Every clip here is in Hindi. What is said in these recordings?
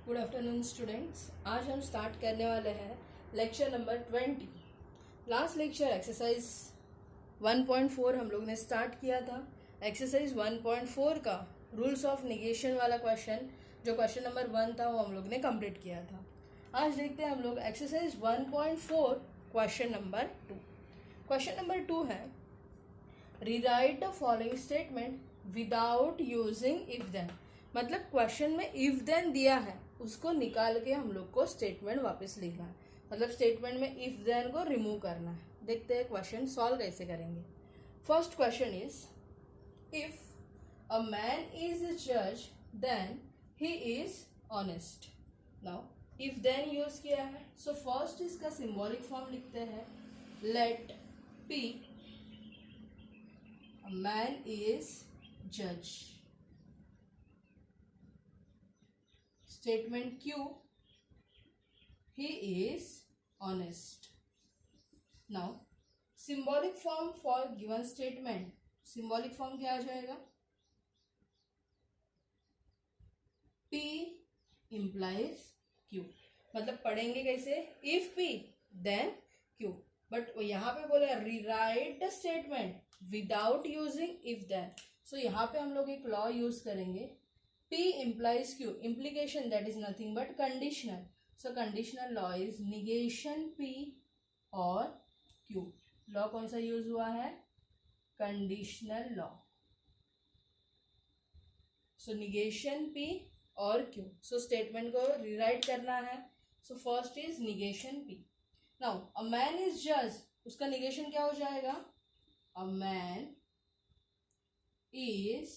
Good afternoon students. आज हम स्टार्ट करने वाले हैं lecture number 20। Last lecture exercise 1.4 हम लोग ने स्टार्ट किया था। एक्सरसाइज 1.4 का रूल्स ऑफ निगेशन वाला क्वेश्चन, जो क्वेश्चन नंबर 1 था, वो हम लोग ने कंप्लीट किया था। आज देखते हैं हम लोग exercise 1.4 question number 2। Question number 2 है rewrite the following statement without using if then. मतलब क्वेश्चन में इफ देन दिया है, उसको निकाल के हम लोग को स्टेटमेंट वापस लिखना है। मतलब स्टेटमेंट में इफ देन को रिमूव करना है। देखते हैं क्वेश्चन सॉल्व कैसे करेंगे। First question is if a man is जज then he is honest. Now if then use किया है, सो फर्स्ट इसका सिंबॉलिक फॉर्म लिखते हैं। Let P a man is judge. Statement Q, he is honest. Now symbolic form for given statement, symbolic form क्या आ जाएगा? P implies Q। मतलब पढ़ेंगे कैसे? If P then Q। But यहाँ पे बोला rewrite the statement without using if then. So यहाँ पे हम लोग एक लॉ यूज करेंगे। P implies Q, implication that is nothing but conditional. So conditional law is negation P और Q। लॉ कौन सा यूज हुआ है? Conditional law. So negation P और Q। सो स्टेटमेंट को रीराइट करना है। So first is negation P। Now a man is जज, उसका निगेशन क्या हो जाएगा? अ मैन इज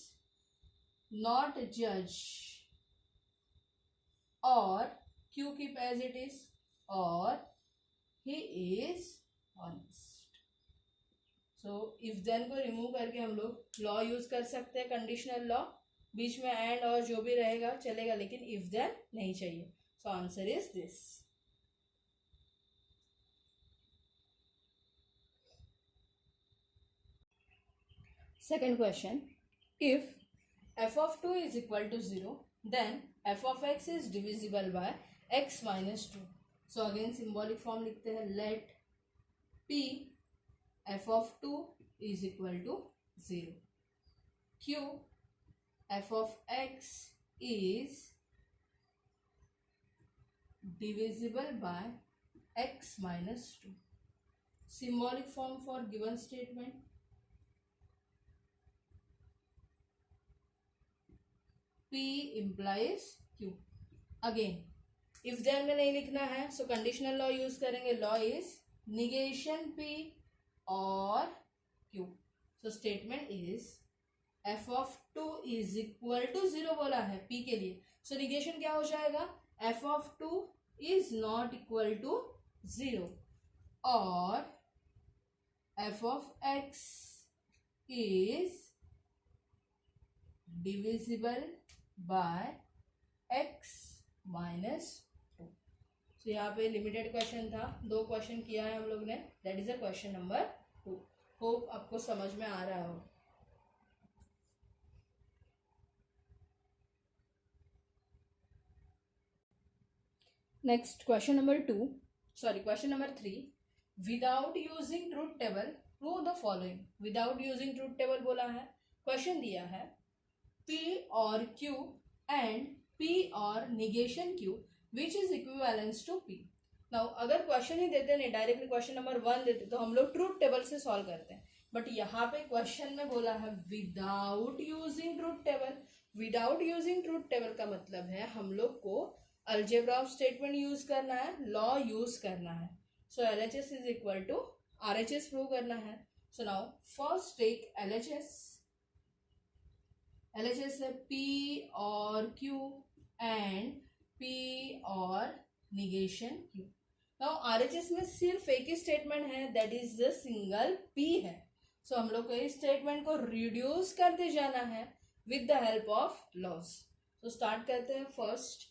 नॉट जज और Q keep as it is और he is honest. So if then को रिमूव करके हम लोग लॉ यूज कर सकते हैं, कंडीशनल लॉ। बीच में एंड और जो भी रहेगा चलेगा, लेकिन इफ देन नहीं चाहिए। सो answer is this. Second question, if f of 2 is equal to 0, then f of x is divisible by x minus 2. So again symbolic form लिखते हैं। let p f of 2 is equal to 0. q f of x is divisible by x minus 2. Symbolic form for given statement, P implies Q। Again if then में नहीं लिखना है, सो कंडीशनल लॉ यूज करेंगे। लॉ इज निगेशन P और Q। So statement is f of 2 is equal to 0 बोला है P के लिए। सो निगेशन क्या हो जाएगा? f of 2 is not equal to 0 और f of x is divisible by x minus 2। तो यहाँ पे लिमिटेड क्वेश्चन था, 2 क्वेश्चन किया है हम लोग ने। That is a question number 2। Hope आपको समझ में आ रहा हो। Next question number question number 3, without using truth table prove the following. Without using truth table बोला है। क्वेश्चन दिया है P और Q and P और negation Q which is equivalence to P। Now अगर क्वेश्चन ही देते नहीं, डायरेक्टली क्वेश्चन नंबर 1 देते तो हम लोग ट्रूथ टेबल से सॉल्व करते हैं। बट यहाँ पे क्वेश्चन में बोला है without using truth table. Without using truth table का मतलब है हम लोग को अलजेब्रा ऑफ स्टेटमेंट यूज करना है, लॉ यूज करना है। So LHS is equal to RHS prove करना है। So now first take LHS है P और Q एंड P और निगेशन Q। नाउ RHS में सिर्फ एक ही स्टेटमेंट है, that is the single P है। सो हम लोग को इस स्टेटमेंट को रिड्यूस करते जाना है with the help of laws. तो स्टार्ट करते हैं। फर्स्ट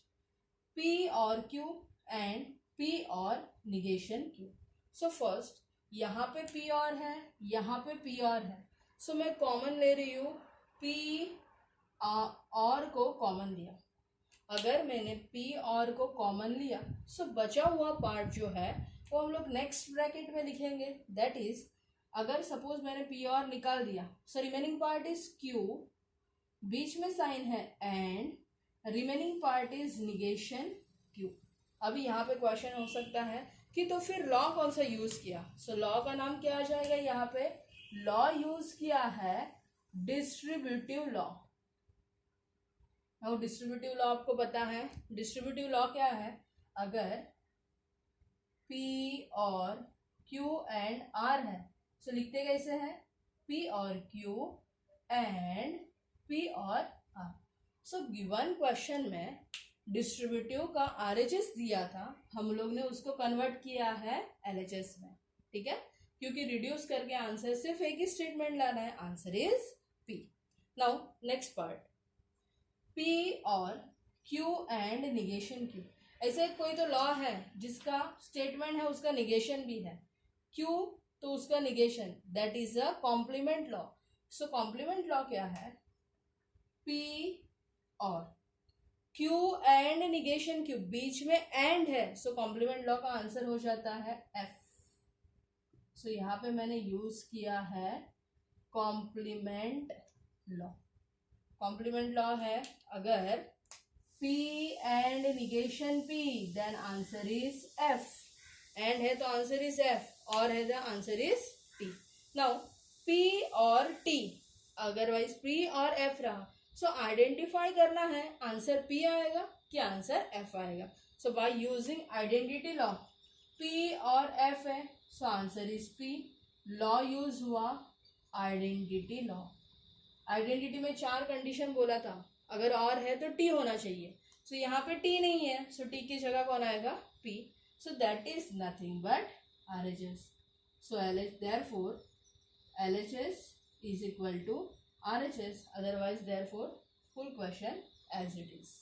P और Q एंड P और निगेशन Q। सो फर्स्ट यहाँ पे P और है, यहाँ पे P और है। सो मैं कॉमन ले रही हूँ, P और को कॉमन लिया। अगर मैंने पी और को कॉमन लिया सो बचा हुआ पार्ट जो है वो हम लोग नेक्स्ट ब्रैकेट में लिखेंगे। दैट इज अगर सपोज मैंने पी और निकाल दिया so remaining part is Q, बीच में साइन है and remaining part is negation Q. अभी यहाँ पे क्वेश्चन हो सकता है कि तो फिर लॉ कौन सा यूज किया। सो लॉ का नाम क्या आ जाएगा, यहाँ पे लॉ यूज किया है डिस्ट्रीब्यूटिव लॉ। और डिस्ट्रीब्यूटिव लॉ आपको पता है, डिस्ट्रीब्यूटिव लॉ क्या है, अगर P और Q एंड R है सो लिखते कैसे हैं, P और Q एंड P और R। सो गिवन क्वेश्चन में डिस्ट्रीब्यूटिव का RHS दिया था, हम लोग ने उसको कन्वर्ट किया है LHS में, ठीक है, क्योंकि रिड्यूस करके आंसर सिर्फ एक ही स्टेटमेंट लाना है, answer is P। Now next part, P और Q एंड निगेशन Q। ऐसे कोई तो लॉ है जिसका स्टेटमेंट है उसका निगेशन भी है, Q तो उसका negation, that is a complement law. So complement law क्या है, P और Q एंड निगेशन Q, बीच में एंड है सो कॉम्प्लीमेंट लॉ का आंसर हो जाता है F। सो यहाँ पे मैंने यूज किया है कॉम्प्लीमेंट लॉ। कॉम्प्लीमेंट लॉ है अगर P and negation P then answer is F, and है तो आंसर इज F, और है तो answer is T। Now P और T अगरवाइज P और F रहा सो आइडेंटिफाई करना है, आंसर P आएगा कि आंसर F आएगा। So by using identity law, P और F है so answer is P। Law use हुआ आइडेंटिटी लॉ। आइडेंटिटी में 4 कंडीशन बोला था, अगर और है तो T होना चाहिए। सो यहाँ पे T नहीं है सो T की जगह कौन आएगा, P। So that is nothing but RHS। So therefore LHS is equal to RHS, otherwise therefore full question as it is।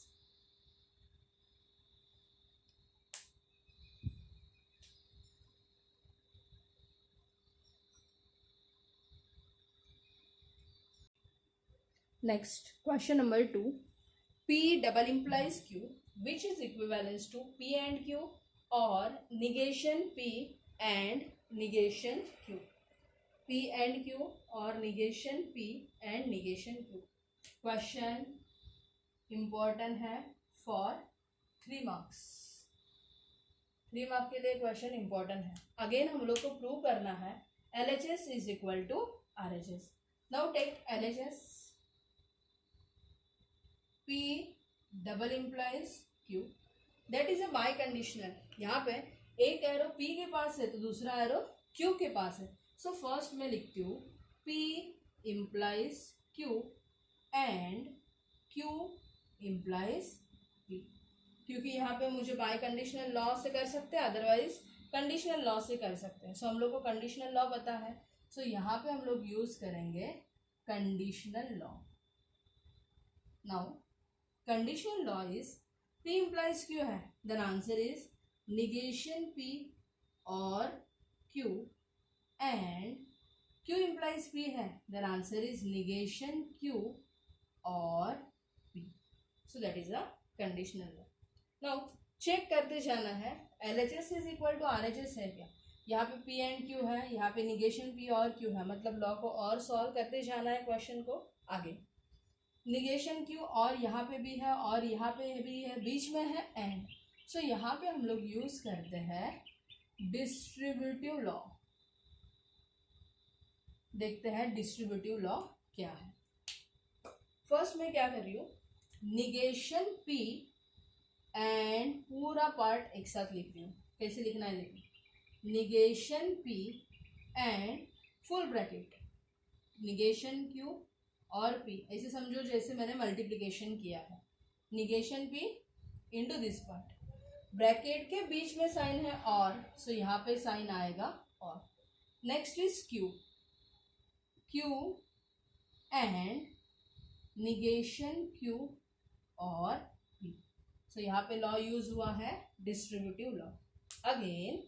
Next, question number 2. P double implies Q, which is equivalent to P and Q or negation P and negation Q। P and Q or negation P and negation Q। Question important है for 3 marks। 3 मार्क के लिए क्वेश्चन important है। अगेन हम लोग को प्रूव करना है LHS is equal to RHS। Now take LHS। P double implies Q, that is a by conditional. यहाँ पे एक एरो P के पास है तो दूसरा एरो Q के पास है। सो फर्स्ट में लिखती हूँ P implies Q and Q implies P, क्योंकि यहाँ पे मुझे बाई कंडीशनल लॉ से कर सकते हैं, अदरवाइज कंडीशनल लॉ से कर सकते हैं। सो हम लोग को कंडीशनल लॉ पता है, सो यहाँ पे हम लोग यूज करेंगे conditional law. Now conditional law is P implies Q है, then answer is negation P or Q and Q implies P है, then answer is negation Q or P। So that is a conditional law। Now check करते जाना है LHS is equal to RHS है क्या, यहाँ पे P and Q है, यहाँ पे negation P और Q है, मतलब लॉ को और सॉल्व करते जाना है क्वेश्चन को आगे। निगेशन Q और यहाँ पे भी है और यहाँ पे भी है, बीच में है एंड। सो यहाँ पे हम लोग यूज करते हैं डिस्ट्रीब्यूटिव लॉ। देखते हैं डिस्ट्रीब्यूटिव लॉ क्या है। फर्स्ट में क्या कर रही हूँ, निगेशन P एंड पूरा पार्ट एक साथ लिख रही हूँ। कैसे लिखना है देखिए, negation P and full bracket negation Q और P, ऐसे समझो जैसे मैंने मल्टीप्लिकेशन किया है, negation P into this part, bracket के बीच में साइन है और, सो यहाँ पे साइन आएगा और। Next is Q, Q and negation Q और P। सो यहाँ पे लॉ यूज हुआ है डिस्ट्रीब्यूटिव लॉ। अगेन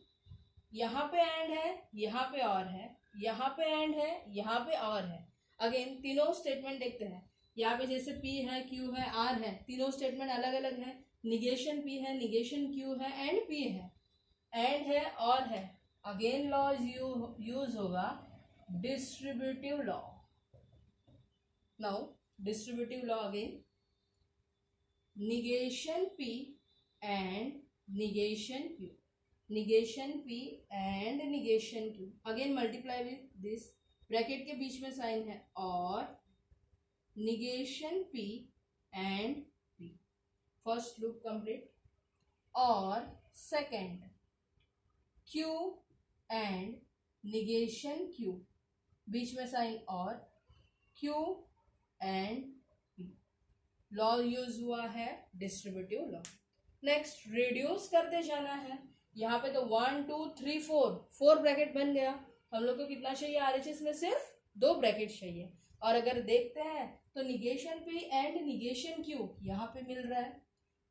यहाँ पे एंड है, यहाँ पे और है, यहाँ पे एंड है, यहाँ पे और है। अगेन तीनों स्टेटमेंट देखते हैं, यहाँ पे जैसे P है, Q है, R है, तीनों स्टेटमेंट अलग अलग है। निगेशन P है, निगेशन Q है, एंड P है, एंड है और है। अगेन लॉ यूज होगा distributive law. Now distributive law again, negation P and negation Q, negation P and negation Q, again multiply with this, bracket के बीच में साइन है, और negation P and P, first loop complete, और second Q and negation Q, बीच में साइन और Q and P, law use हुआ है डिस्ट्रीब्यूटिव लॉ। नेक्स्ट रिड्यूस करते जाना है। यहाँ पे तो 1 2 3 4 ब्रैकेट बन गया। हम लोग को कितना चाहिए आरएचएस में? सिर्फ 2 ब्रैकेट चाहिए। और अगर देखते हैं तो negation P and negation Q यहाँ पे मिल रहा है,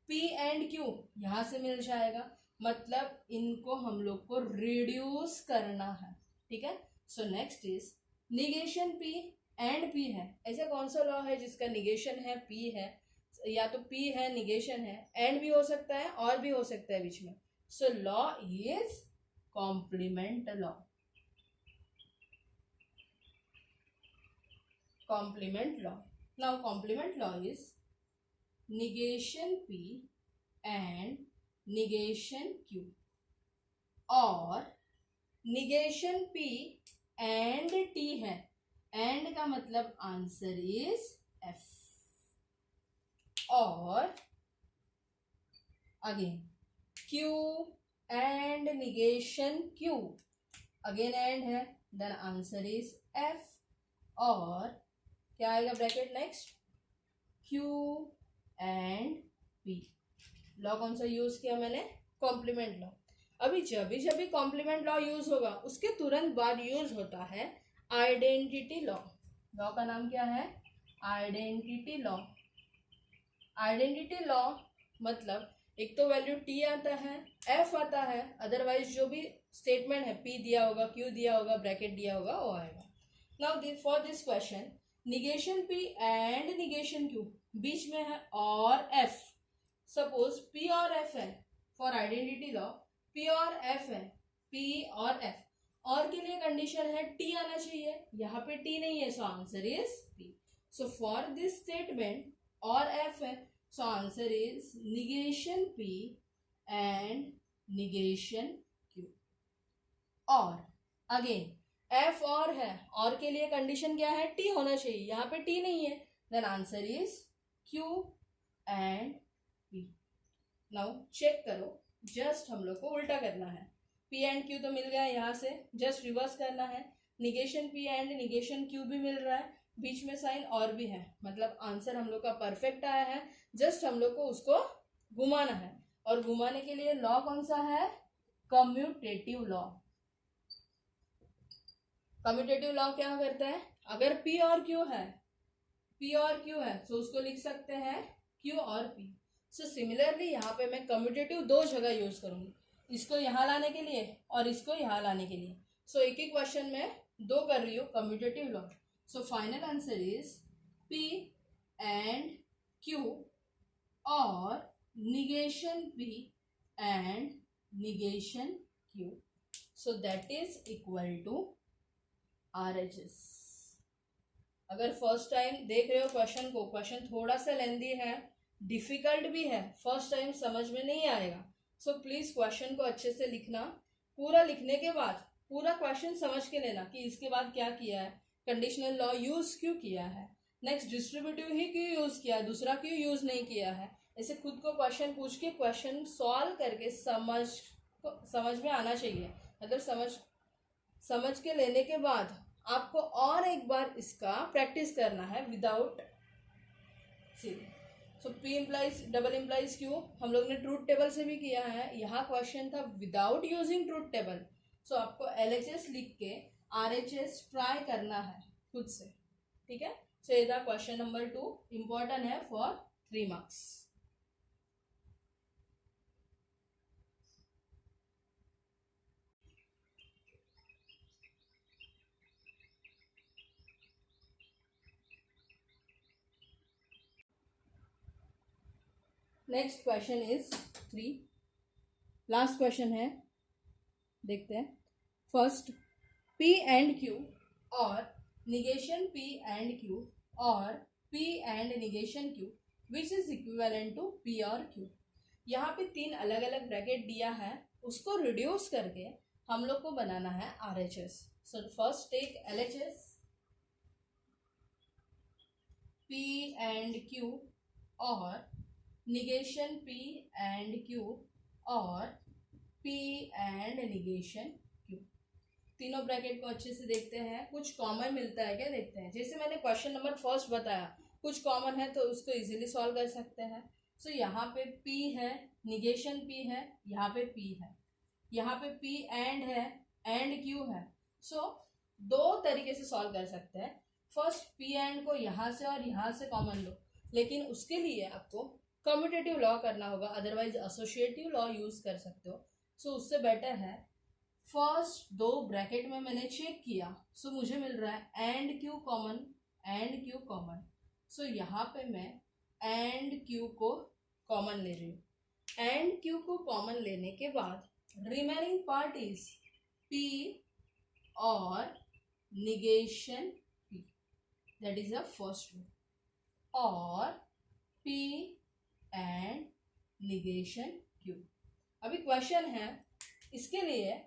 पी एंड क्यू यहाँ से मिल जाएगा, मतलब इनको हम लोग को रिड्यूस करना है। ठीक है, so next is negation P and P है। ऐसा कौन सा लॉ है जिसका निगेशन है, पी है, या तो पी है निगेशन है, एंड भी हो सकता है और भी हो सकता है बीच में। So law is complement law. Complement law. Now complement law is negation P and negation Q, और निगेशन पी एंड टी है। एंड का मतलब आंसर इज एफ, और again Q and negation Q, again and है, देन आंसर इज एफ, और क्या आएगा bracket next, Q and P. Law कौन सा यूज किया मैंने? Complement law. अभी जब भी कॉम्प्लीमेंट लॉ यूज होगा उसके तुरंत बाद यूज होता है आइडेंटिटी लॉ। लॉ का नाम क्या है? Identity law. आइडेंटिटी लॉ मतलब एक तो वैल्यू टी आता है, एफ आता है, अदरवाइज जो भी स्टेटमेंट है पी दिया होगा, क्यू दिया होगा, ब्रैकेट दिया होगा, वो आएगा। Now for this question negation P and negation Q, बीच में है और एफ। सपोज पी और एफ है, फॉर आइडेंटिटी लॉ पी और एफ है, पी और एफ, और के लिए कंडीशन है टी आना चाहिए, यहाँ पे टी नहीं है, so answer is P. So for this statement और एफ है, so answer is negation P and negation Q. और अगेन एफ और है, और के लिए कंडीशन क्या है? टी होना चाहिए, यहाँ पे टी नहीं है, then answer is Q and P. Now check करो, जस्ट हम लोग को उल्टा करना है। पी एंड क्यू तो मिल गया, यहाँ से जस्ट रिवर्स करना है। Negation P and negation Q भी मिल रहा है, बीच में साइन और भी है, मतलब आंसर हम लोग का परफेक्ट आया है। जस्ट हम लोग को उसको घुमाना है, और घुमाने के लिए लॉ कौन सा है? Commutative law. कम्यूटेटिव लॉ क्या करता है? अगर पी और क्यू है तो उसको लिख सकते हैं क्यू और पी। सो सिमिलरली यहाँ पे मैं कम्यूटेटिव 2 जगह यूज करूंगी, इसको यहाँ लाने के लिए और इसको यहाँ लाने के लिए। सो एक ही क्वेश्चन में 2 कर रही हूँ commutative law. So final answer is P and Q और negation P and negation Q, so that is equal to RHS। अगर फर्स्ट टाइम देख रहे हो क्वेश्चन को, क्वेश्चन थोड़ा सा लेंदी है, डिफिकल्ट भी है, फर्स्ट टाइम समझ में नहीं आएगा, सो प्लीज क्वेश्चन को अच्छे से लिखना। पूरा लिखने के बाद पूरा क्वेश्चन समझ के लेना कि इसके बाद क्या किया है, कंडीशनल लॉ यूज क्यों किया है, नेक्स्ट डिस्ट्रीब्यूटिव ही क्यों यूज किया, दूसरा क्यों यूज नहीं किया है। ऐसे खुद को क्वेश्चन पूछ के क्वेश्चन सॉल्व करके समझ में आना चाहिए, मतलब समझ के लेने के बाद आपको और एक बार इसका प्रैक्टिस करना है without C. So P implies double implies Q हम लोग ने ट्रूथ टेबल से भी किया है, यहाँ क्वेश्चन था विदाउट यूजिंग ट्रूथ टेबल। सो आपको LHS लिख के RHS ट्राई करना है खुद से, ठीक है। सो ये था क्वेश्चन नंबर 2, इम्पोर्टेंट है for 3 marks. Next question is 3, last question है, देखते हैं। फर्स्ट, P एंड Q और निगेशन P एंड Q और P and negation Q which is equivalent to P और Q। यहाँ पे 3 अलग अलग ब्रैकेट दिया है, उसको रिड्यूस करके हम लोग को बनाना है RHS। So first take LHS, P and Q और निगेशन P एंड Q और P एंड निगेशन Q। तीनों ब्रैकेट को अच्छे से देखते हैं, कुछ कॉमन मिलता है क्या देखते हैं। जैसे मैंने क्वेश्चन नंबर फर्स्ट बताया, कुछ कॉमन है तो उसको इजीली सॉल्व कर सकते हैं। सो यहाँ पे P है, निगेशन P है, यहाँ पे P है, यहाँ पे P एंड है, एंड Q है। सो दो तरीके से सॉल्व कर सकते हैं। फर्स्ट, P एंड को यहाँ से और यहाँ से कॉमन लो, लेकिन उसके लिए आपको कम्यूटेटिव लॉ करना होगा, अदरवाइज एसोसिएटिव लॉ यूज कर सकते हो। सो उससे बेटर है फर्स्ट 2 ब्रैकेट में मैंने चेक किया, सो मुझे मिल रहा है and Q common, and Q common. So यहाँ पे मैं एंड Q को कॉमन ले रही हूँ। एंड Q को कॉमन लेने के बाद रिमेनिंग पार्ट इज P और negation P, that is the first row, और P एंड निगेशन Q। अभी क्वेश्चन है, इसके लिए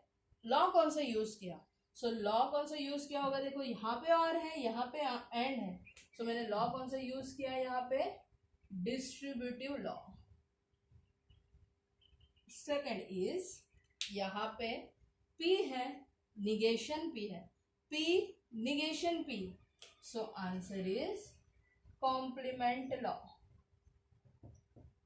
लॉ कौन सा यूज किया। सो लॉ कौन सा यूज किया होगा, देखो यहाँ पे और है, यहाँ पे एंड है। सो मैंने लॉ कौन सा यूज किया है यहाँ पे, डिस्ट्रीब्यूटिव लॉ। सेकंड इज यहाँ पे P है, निगेशन P है, P negation P। So answer is complement law.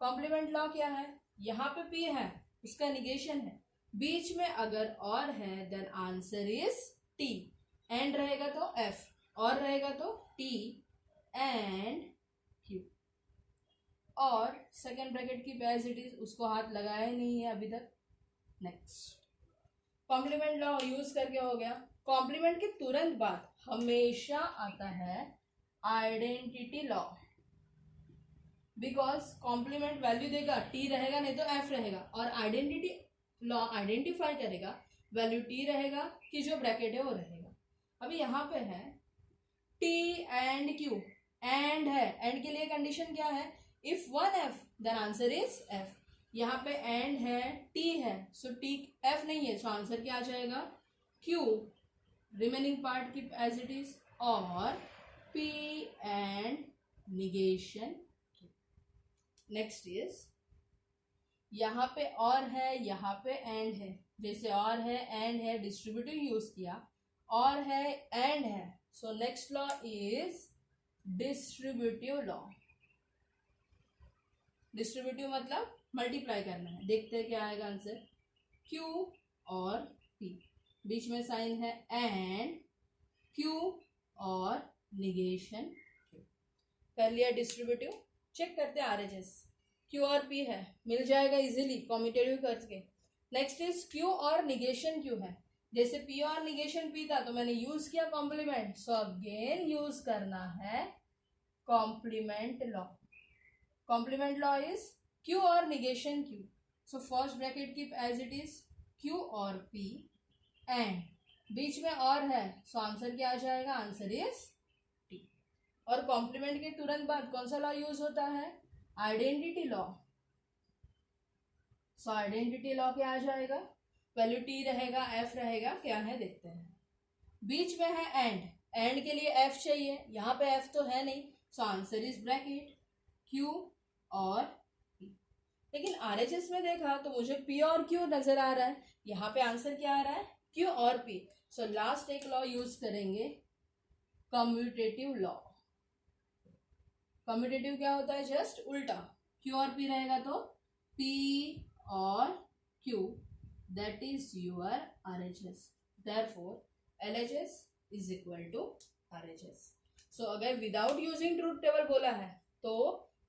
Complement law क्या है, यहाँ पे P है, उसका निगेशन है, बीच में अगर और है then answer is T। And रहेगा तो F, और रहेगा तो T एंड Q। और सेकेंड ब्रैकेट की एज इट इज, उसको हाथ लगाया ही नहीं है अभी तक। नेक्स्ट, कॉम्प्लीमेंट लॉ यूज करके हो गया। कॉम्प्लीमेंट के तुरंत बाद हमेशा आता है identity law, because complement value देगा T रहेगा, नहीं तो F रहेगा, और आइडेंटिटी लॉ आइडेंटिफाई करेगा वैल्यू T रहेगा कि जो ब्रैकेट है वो रहेगा। अभी यहाँ पे है T एंड Q, एंड है, एंड के लिए कंडीशन क्या है, if 1F then answer is F। यहाँ पे एंड है, T है, सो T F नहीं है, सो आंसर क्या आ जाएगा Q, रिमेनिंग पार्ट की एज इट इज, और P and negation. Next is यहाँ पे और है, यहाँ पे एंड है, जैसे और है एंड है, डिस्ट्रीब्यूटिव यूज किया, और है एंड है। So next law is distributive law. Distributive मतलब मल्टीप्लाई करना है। देखते हैं क्या आएगा आंसर, Q और P, बीच में साइन है एंड, Q और निगेशन कर लिया डिस्ट्रीब्यूटिव। चेक करते हैं RHS, Q और P है, मिल जाएगा इजीली कम्यूटेटिव करके। नेक्स्ट इज Q और निगेशन Q है, जैसे P और निगेशन P था तो मैंने यूज किया कॉम्प्लीमेंट, सो अगेन यूज करना है complement law. Complement law is Q और negation Q, so first bracket keep as it is, Q और P एंड बीच में और है, सो आंसर क्या आ जाएगा, आंसर इज T। और कॉम्प्लीमेंट के तुरंत बाद कौन सा लॉ यूज होता है, identity law. So identity law क्या आ जाएगा, वैल्यू T रहेगा, F रहेगा, क्या है देखते हैं। बीच में है एंड, एंड के लिए F चाहिए, यहाँ पे F तो है नहीं, सो आंसर इज ब्रैकेट Q और P। लेकिन RHS में देखा तो मुझे P और Q नजर आ रहा है, यहाँ पे आंसर क्या आ रहा है, Q और P। सो लास्ट एक लॉ यूज करेंगे, कम्यूटेटिव लॉ। कम्यूटेटिव क्या होता है, जस्ट उल्टा, Q और P रहेगा तो P और Q, that is your RHS, therefore LHS is equal to RHS। So अगर विदाउट यूजिंग ट्रूथ टेबल बोला है तो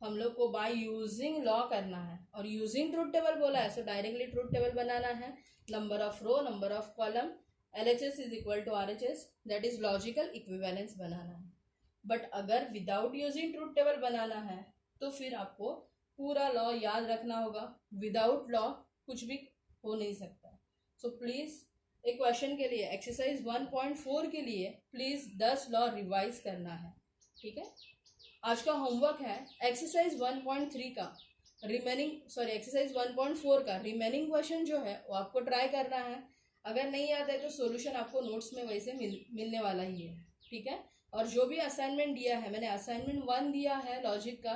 हम लोग को बाय यूजिंग लॉ करना है, और यूजिंग ट्रूथ टेबल बोला है सो डायरेक्टली ट्रूथ टेबल बनाना है, number of row, number of column, LHS is equal to RHS, that is logical equivalence बनाना है। बट अगर विदाउट यूजिंग ट्रूथ टेबल बनाना है तो फिर आपको पूरा लॉ याद रखना होगा, विदाउट लॉ कुछ भी हो नहीं सकता। सो प्लीज़ एक क्वेश्चन के लिए एक्सरसाइज 1.4 के लिए प्लीज़ 10 लॉ रिवाइज करना है, ठीक है। आज का होमवर्क है एक्सरसाइज 1.3 का एक्सरसाइज 1.4 का रिमेनिंग क्वेश्चन जो है वो आपको ट्राई करना है। अगर नहीं आता है तो सॉल्यूशन आपको नोट्स में वैसे मिलने वाला ही है, ठीक है। और जो भी असाइनमेंट दिया है, मैंने असाइनमेंट 1 दिया है लॉजिक का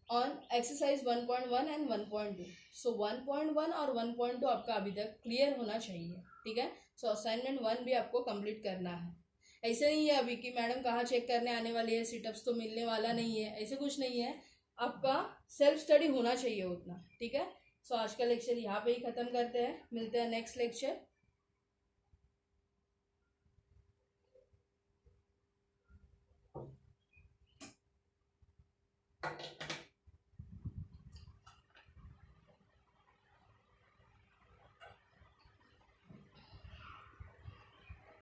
ऑन एक्सरसाइज 1.1 एंड 1.2। सो 1.1 और 1.2 आपका अभी तक क्लियर होना चाहिए, ठीक है। सो असाइनमेंट 1 भी आपको कंप्लीट करना है। ऐसे नहीं है अभी कि मैडम कहाँ चेक करने आने वाली है, सिटअप्स तो मिलने वाला नहीं है, ऐसे कुछ नहीं है। आपका सेल्फ स्टडी होना चाहिए उतना, ठीक है। सो आज का लेक्चर यहाँ पे ही ख़त्म करते हैं, मिलते हैं नेक्स्ट लेक्चर।